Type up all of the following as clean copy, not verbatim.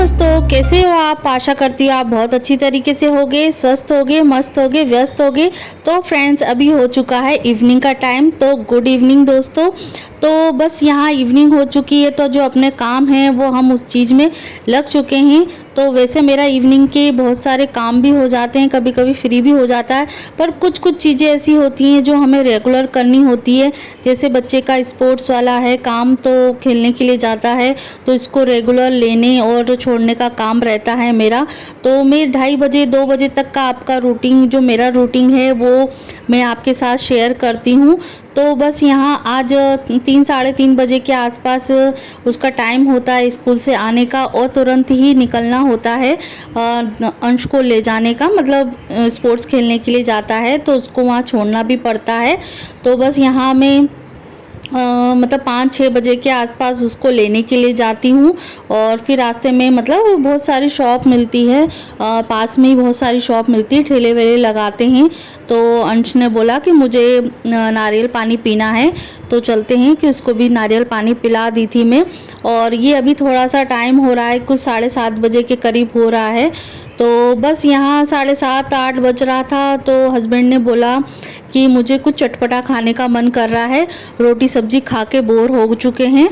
दोस्तों, कैसे हो आप? आशा करती हूँ आप बहुत अच्छी तरीके से होगे, स्वस्थ होगे, मस्त होगे, व्यस्त होगे। तो फ्रेंड्स, अभी हो चुका है इवनिंग का टाइम। तो गुड इवनिंग दोस्तों। तो बस यहाँ इवनिंग हो चुकी है, तो जो अपने काम हैं वो हम उस चीज़ में लग चुके हैं। तो वैसे मेरा इवनिंग के बहुत सारे काम भी हो जाते हैं, कभी कभी फ्री भी हो जाता है, पर कुछ कुछ चीज़ें ऐसी होती हैं जो हमें रेगुलर करनी होती है। जैसे बच्चे का स्पोर्ट्स वाला है काम, तो खेलने के लिए जाता है, तो इसको रेगुलर लेने और छोड़ने का काम रहता है मेरा। तो मैं 2:30 2 बजे तक का आपका रूटीन, जो मेरा रूटीन है वो मैं आपके साथ शेयर करती हूँ। तो बस यहाँ आज 3 साढ़े 3 बजे के आसपास उसका टाइम होता है स्कूल से आने का, और तुरंत ही निकलना होता है अंश को ले जाने का। मतलब स्पोर्ट्स खेलने के लिए जाता है, तो उसको वहाँ छोड़ना भी पड़ता है। तो बस यहाँ मैं मतलब 5-6 बजे के आसपास उसको लेने के लिए जाती हूँ। और फिर रास्ते में मतलब बहुत सारी शॉप मिलती है, पास में ही बहुत सारी शॉप मिलती है, ठेले वेले लगाते हैं। तो अंश ने बोला कि मुझे नारियल पानी पीना है, तो चलते हैं कि उसको भी नारियल पानी पिला दी थी मैं। और ये अभी थोड़ा सा टाइम हो रहा है, कुछ 7:30 बजे के करीब हो रहा है। तो बस यहाँ 7:30 8 बज रहा था, तो हस्बैंड ने बोला कि मुझे कुछ चटपटा खाने का मन कर रहा है, रोटी सब्जी खा के बोर हो चुके हैं।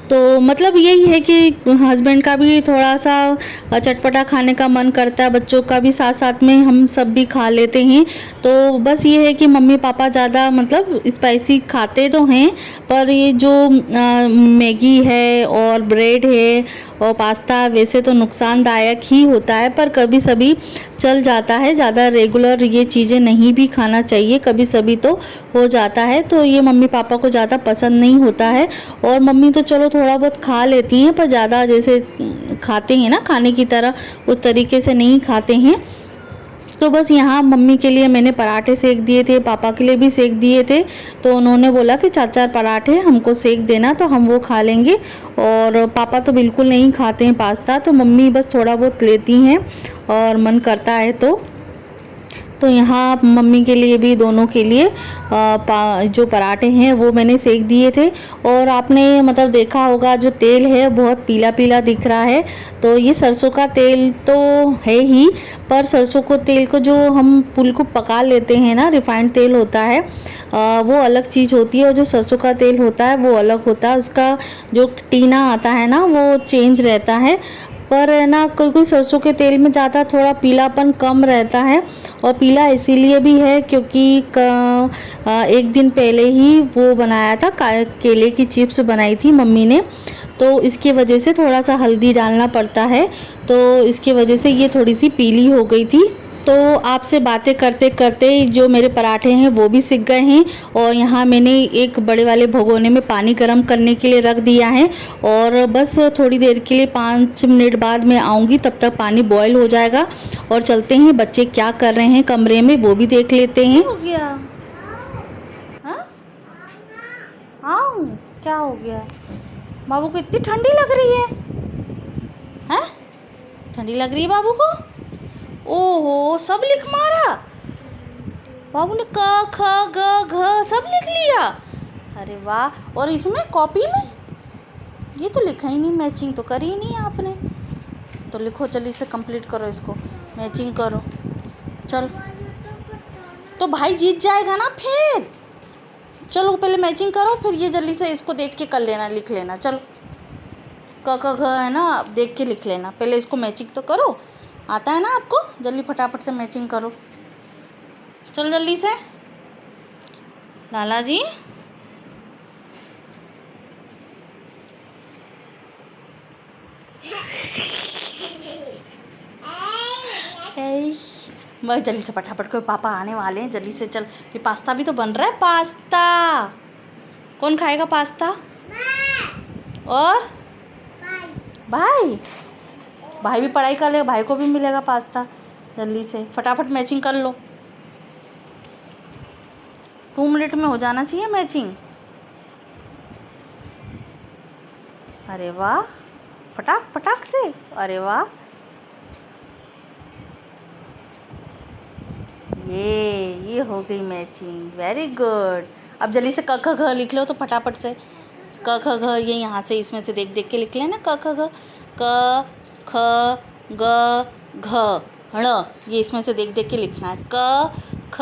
तो मतलब यही है कि हस्बैंड का भी थोड़ा सा चटपटा खाने का मन करता है, बच्चों का भी साथ साथ में हम सब भी खा लेते हैं। तो बस ये है कि मम्मी पापा ज़्यादा मतलब स्पाइसी खाते तो हैं, पर ये जो मैगी है और ब्रेड है और पास्ता वैसे तो नुकसानदायक ही होता है, पर कभी सभी चल जाता है। ज़्यादा रेगुलर ये चीज़ें नहीं भी खाना चाहिए, कभी सभी तो हो जाता है। तो ये मम्मी पापा को ज़्यादा पसंद नहीं होता है, और मम्मी तो चलो थोड़ा बहुत खा लेती हैं, पर ज़्यादा जैसे खाते हैं ना खाने की तरह, उस तरीके से नहीं खाते हैं। तो बस यहाँ मम्मी के लिए मैंने पराठे सेक दिए थे, पापा के लिए भी सेक दिए थे। तो उन्होंने बोला कि 4-4 पराठे हमको सेक देना, तो हम वो खा लेंगे। और पापा तो बिल्कुल नहीं खाते हैं पास्ता, तो मम्मी बस थोड़ा बहुत लेती हैं और मन करता है तो यहाँ मम्मी के लिए भी, दोनों के लिए जो पराठे हैं वो मैंने सेक दिए थे। और आपने मतलब देखा होगा जो तेल है बहुत पीला पीला दिख रहा है, तो ये सरसों का तेल तो है ही, पर सरसों को तेल को जो हम पुल को पका लेते हैं ना, रिफाइंड तेल होता है, वो अलग चीज़ होती है, और जो सरसों का तेल होता है वो अलग होता है। उसका जो टीना आता है ना वो चेंज रहता है। पर है ना, कोई कोई सरसों के तेल में ज़्यादा थोड़ा पीलापन कम रहता है। और पीला इसीलिए भी है क्योंकि एक दिन पहले ही वो बनाया था, केले की चिप्स बनाई थी मम्मी ने, तो इसकी वजह से थोड़ा सा हल्दी डालना पड़ता है, तो इसकी वजह से ये थोड़ी सी पीली हो गई थी। तो आपसे बातें करते करते जो मेरे पराठे हैं वो भी सिक गए हैं। और यहाँ मैंने एक बड़े वाले भगोने में पानी गर्म करने के लिए रख दिया है, और बस थोड़ी देर के लिए 5 मिनट बाद मैं आऊँगी, तब तक पानी बॉयल हो जाएगा। और चलते हैं बच्चे क्या कर रहे हैं कमरे में वो भी देख लेते हैं। हो गया? हाँ हाँ, क्या हो गया? बाबू को इतनी ठंडी लग रही है? हैं? ठंडी लग रही है बाबू को? ओहो, सब लिख मारा बाबू ने, क ख ग घ सब लिख लिया। अरे वाह! और इसमें कॉपी में ये तो लिखा ही नहीं, मैचिंग तो करी ही नहीं आपने। तो लिखो, जल्दी से कंप्लीट करो, इसको मैचिंग करो। चल, तो भाई जीत जाएगा ना फिर। चलो पहले मैचिंग करो, फिर ये जल्दी से इसको देख के कर लेना, लिख लेना। चलो, क ख घ है ना, आप देख के लिख लेना, पहले इसको मैचिंग तो करो। आता है ना आपको? जल्दी फटाफट से मैचिंग करो, चलो जल्दी से। लाला जी, बस जल्दी से फटाफट करो, पापा आने वाले हैं, जल्दी से चल। फिर पास्ता भी तो बन रहा है, पास्ता कौन खाएगा पास्ता? और भाई भाई भी पढ़ाई कर लेगा, भाई को भी मिलेगा पास्ता। जल्दी से फटाफट मैचिंग कर लो, 2 मिनट में हो जाना चाहिए मैचिंग। अरे वाह, फटाक फटाक से, अरे वाह, ये हो गई मैचिंग, वेरी गुड। अब जल्दी से क ख घ लिख लो तो फटाफट से। क ख ग ये यहाँ से इसमें से देख देख के लिख लेना। क ख ग, क ख ग घ ण, ये इसमें से देख देख के लिखना है। क ख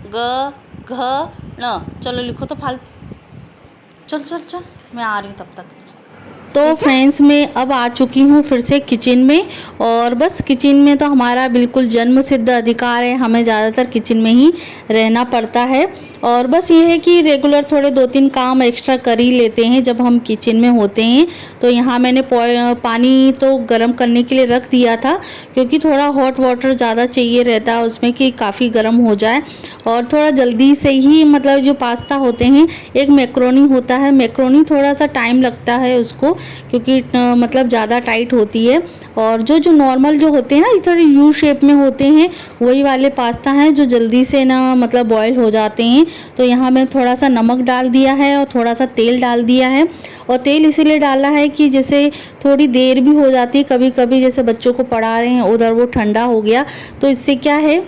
ग घ ण। चलो लिखो तो फाल। चल चल चल, मैं आ रही हूँ तब तक। तो फ्रेंड्स मैं अब आ चुकी हूँ फिर से किचन में, और बस किचन में तो हमारा बिल्कुल जन्म सिद्ध अधिकार है, हमें ज़्यादातर किचन में ही रहना पड़ता है। और बस ये है कि रेगुलर थोड़े 2-3 काम एक्स्ट्रा कर ही लेते हैं जब हम किचन में होते हैं। तो यहाँ मैंने पानी तो गर्म करने के लिए रख दिया था, क्योंकि थोड़ा हॉट वाटर ज़्यादा चाहिए रहता है उसमें कि काफ़ी गर्म हो जाए और थोड़ा जल्दी से ही, मतलब जो पास्ता होते हैं, एक मैक्रोनी होता है, मैक्रोनी थोड़ा सा टाइम लगता है उसको, क्योंकि मतलब ज़्यादा टाइट होती है। और जो नॉर्मल जो होते हैं ना, थोड़े यू शेप में होते हैं, वही वाले पास्ता हैं जो जल्दी से ना मतलब बॉयल हो जाते हैं। तो यहाँ मैंने थोड़ा सा नमक डाल दिया है और थोड़ा सा तेल डाल दिया है। और तेल इसीलिए डाला है कि जैसे थोड़ी देर भी हो जाती है कभी कभी, जैसे बच्चों को पढ़ा रहे हैं उधर वो ठंडा हो गया, तो इससे क्या है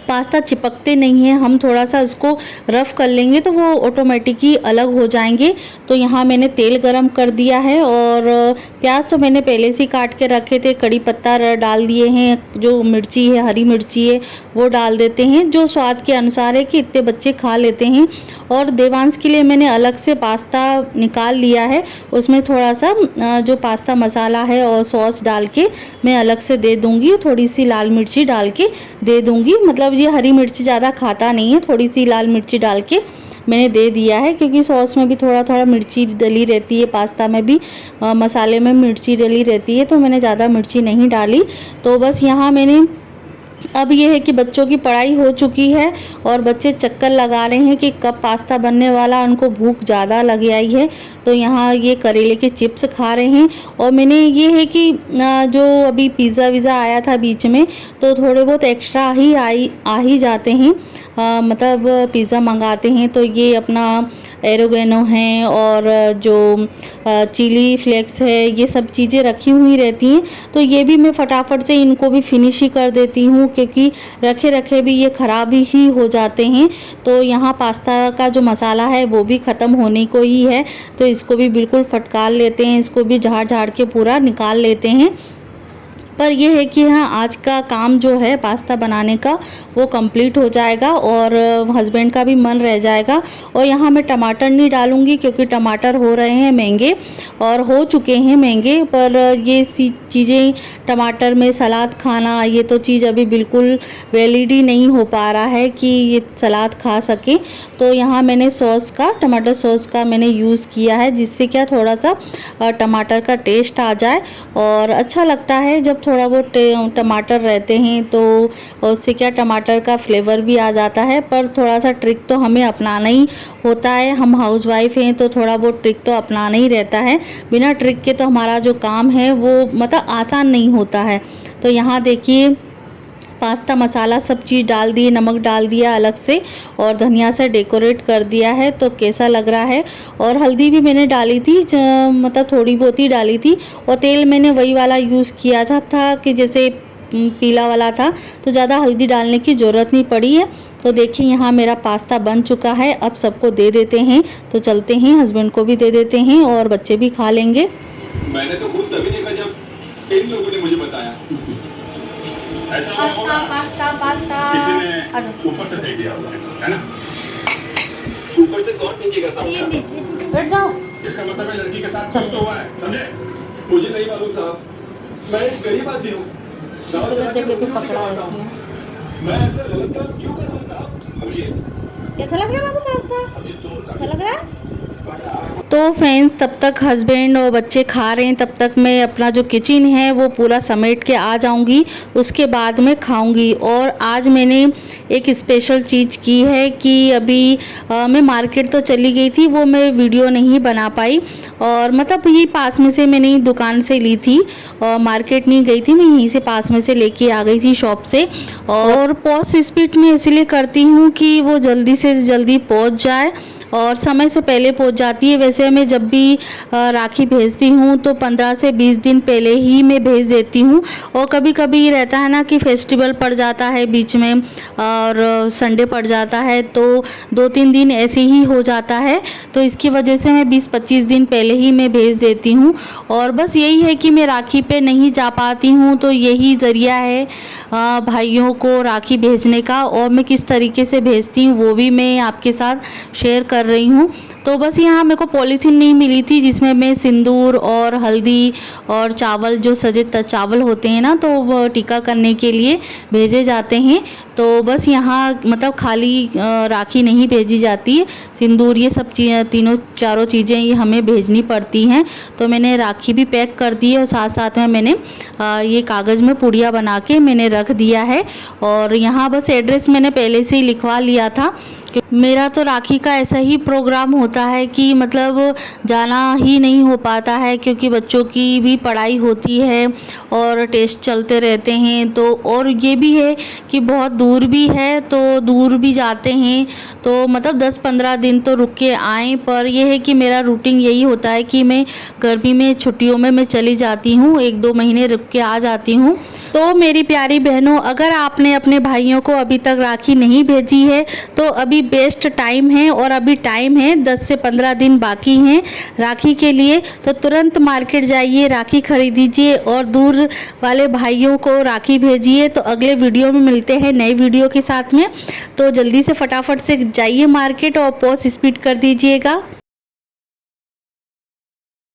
पास्ता चिपकते नहीं हैं। हम थोड़ा सा उसको रफ़ कर लेंगे तो वो ऑटोमेटिक ही अलग हो जाएंगे। तो यहाँ मैंने तेल गरम कर दिया है और प्याज तो मैंने पहले से काट के रखे थे, कड़ी पत्ता डाल दिए हैं, जो मिर्ची है, हरी मिर्ची है वो डाल देते हैं, जो स्वाद के अनुसार है कि इतने बच्चे खा लेते हैं। और देवांश के लिए मैंने अलग से पास्ता निकाल लिया है, उसमें थोड़ा सा जो पास्ता मसाला है और सॉस डाल के मैं अलग से दे दूँगी, थोड़ी सी लाल मिर्ची डाल के दे दूँगी। मतलब ये हरी मिर्ची ज़्यादा खाता नहीं है, थोड़ी सी लाल मिर्ची डाल के मैंने दे दिया है, क्योंकि सॉस में भी थोड़ा थोड़ा मिर्ची डली रहती है, पास्ता में भी मसाले में मिर्ची डली रहती है, तो मैंने ज़्यादा मिर्ची नहीं डाली। तो बस यहाँ मैंने अब ये है कि बच्चों की पढ़ाई हो चुकी है और बच्चे चक्कर लगा रहे हैं कि कब पास्ता बनने वाला, उनको भूख ज़्यादा लग आई है। तो यहाँ ये करेले के चिप्स खा रहे हैं। और मैंने ये है कि जो अभी पिज़्ज़ा वीज़ा आया था बीच में, तो थोड़े बहुत एक्स्ट्रा ही आ ही जाते हैं, मतलब पिज़्ज़ा मंगाते हैं तो ये अपना एरोगेनो है और जो चिली फ्लेक्स है, ये सब चीज़ें रखी हुई रहती हैं। तो ये भी मैं फटाफट से इनको भी फिनिश ही कर देती हूँ, क्योंकि रखे रखे भी ये ख़राब ही हो जाते हैं। तो यहाँ पास्ता का जो मसाला है वो भी ख़त्म होने को ही है, तो इसको भी बिल्कुल फटकार लेते हैं, इसको भी झाड़ झाड़ के पूरा निकाल लेते हैं। पर यह है कि हाँ, आज का काम जो है पास्ता बनाने का वो कंप्लीट हो जाएगा और हस्बैंड का भी मन रह जाएगा। और यहाँ मैं टमाटर नहीं डालूँगी, क्योंकि टमाटर हो रहे हैं महंगे और हो चुके हैं महंगे। पर ये सी चीज़ें टमाटर में सलाद खाना, ये तो चीज़ अभी बिल्कुल वैलिड ही नहीं हो पा रहा है कि ये सलाद खा सके। तो यहाँ मैंने सॉस का, टमाटर सॉस का मैंने यूज़ किया है, जिससे क्या थोड़ा सा टमाटर का टेस्ट आ जाए और अच्छा लगता है जब थोड़ा बहुत टमाटर रहते हैं, तो उससे क्या टमाटर का फ्लेवर भी आ जाता है। पर थोड़ा सा ट्रिक तो हमें अपनाना ही होता है, हम हाउसवाइफ हैं तो थोड़ा बहुत ट्रिक तो अपनाना ही रहता है। बिना ट्रिक के तो हमारा जो काम है वो मतलब आसान नहीं होता है। तो यहाँ देखिए पास्ता मसाला सब चीज़ डाल दिए, नमक डाल दिया अलग से और धनिया से डेकोरेट कर दिया है, तो कैसा लग रहा है। और हल्दी भी मैंने डाली थी, मतलब थोड़ी बहुत ही डाली थी। और तेल मैंने वही वाला यूज़ किया था कि जैसे पीला वाला था, तो ज़्यादा हल्दी डालने की ज़रूरत नहीं पड़ी है। तो देखिए यहाँ मेरा पास्ता बन चुका है, अब सबको दे देते हैं। तो चलते हैं, हस्बैंड को भी दे देते हैं और बच्चे भी खा लेंगे। मैंने तो खुद तभी देखा जब इन लोगों ने मुझे बताया। ऐसा पास्ता पास्ता पास्ता किसी ने ऊपर से फेंक दिया होगा, है ना? ऊपर से कौन फेंकेगा साहब? बैठ जाओ। इसका मतलब है लड़की के साथ कुछ तो हुआ है, समझे? मुझे नहीं मालूम साहब, मैं एक गरीब आदमी हूँ। गलत जगह पे पकड़ा है इसने। मैं ऐसा गलत काम क्यों कर रहा हूँ साहब? मुझे कैसा लग रहा है बाबू पास्ता? अच्छा लग रहा है? तो फ्रेंड्स तब तक हस्बैंड और बच्चे खा रहे हैं, तब तक मैं अपना जो किचन है वो पूरा समेट के आ जाऊंगी, उसके बाद मैं खाऊंगी। और आज मैंने एक स्पेशल चीज़ की है कि अभी मैं मार्केट तो चली गई थी, वो मैं वीडियो नहीं बना पाई। और मतलब यही पास में से मैंने दुकान से ली थी और मार्केट नहीं गई थी, मैं यहीं से पास में से लेके आ गई थी शॉप से। और पॉज स्पीड में इसलिए करती हूँ कि वो जल्दी से जल्दी पहुँच जाए और समय से पहले पहुंच जाती है। वैसे मैं जब भी राखी भेजती हूँ तो 15 से 20 दिन पहले ही मैं भेज देती हूँ। और कभी कभी रहता है ना कि फेस्टिवल पड़ जाता है बीच में और संडे पड़ जाता है, तो 2-3 दिन ऐसे ही हो जाता है, तो इसकी वजह से मैं 20-25 दिन पहले ही मैं भेज देती हूँ। और बस यही है कि मैं राखी पे नहीं जा पाती हूँ, तो यही ज़रिया है भाइयों को राखी भेजने का। और मैं किस तरीके से भेजती हूँ वो भी मैं आपके साथ शेयर कर रही हूँ। तो बस यहाँ मेरे को पॉलीथीन नहीं मिली थी जिसमें मैं सिंदूर और हल्दी और चावल, जो सजे चावल होते हैं ना, तो वो टीका करने के लिए भेजे जाते हैं। तो बस यहाँ मतलब खाली राखी नहीं भेजी जाती है, सिंदूर ये सब तीनों चारों चीज़ें ये हमें भेजनी पड़ती हैं। तो मैंने राखी भी पैक कर दी है और साथ साथ में मैंने ये कागज़ में पुड़िया बना के मैंने रख दिया है। और यहाँ बस एड्रेस मैंने पहले से ही लिखवा लिया था। मेरा तो राखी का ऐसा ही प्रोग्राम होता है कि मतलब जाना ही नहीं हो पाता है, क्योंकि बच्चों की भी पढ़ाई होती है और टेस्ट चलते रहते हैं। तो और ये भी है कि बहुत दूर भी है, तो दूर भी जाते हैं, तो मतलब 10-15 दिन तो रुक के आएँ। पर यह है कि मेरा रूटीन यही होता है कि मैं गर्मी में छुट्टियों में मैं चली जाती हूँ, 1-2 महीने रुक के आ जाती हूँ। तो मेरी प्यारी बहनों, अगर आपने अपने भाइयों को अभी तक राखी नहीं भेजी है तो अभी बेस्ट टाइम है, और अभी टाइम है 10 से 15 दिन बाकी हैं राखी के लिए। तो तुरंत मार्केट जाइए, राखी खरीदीजिए और दूर वाले भाइयों को राखी भेजिए। तो अगले वीडियो में मिलते हैं नए वीडियो के साथ में। तो जल्दी से फटाफट से जाइए मार्केट और पॉज स्पीड कर दीजिएगा।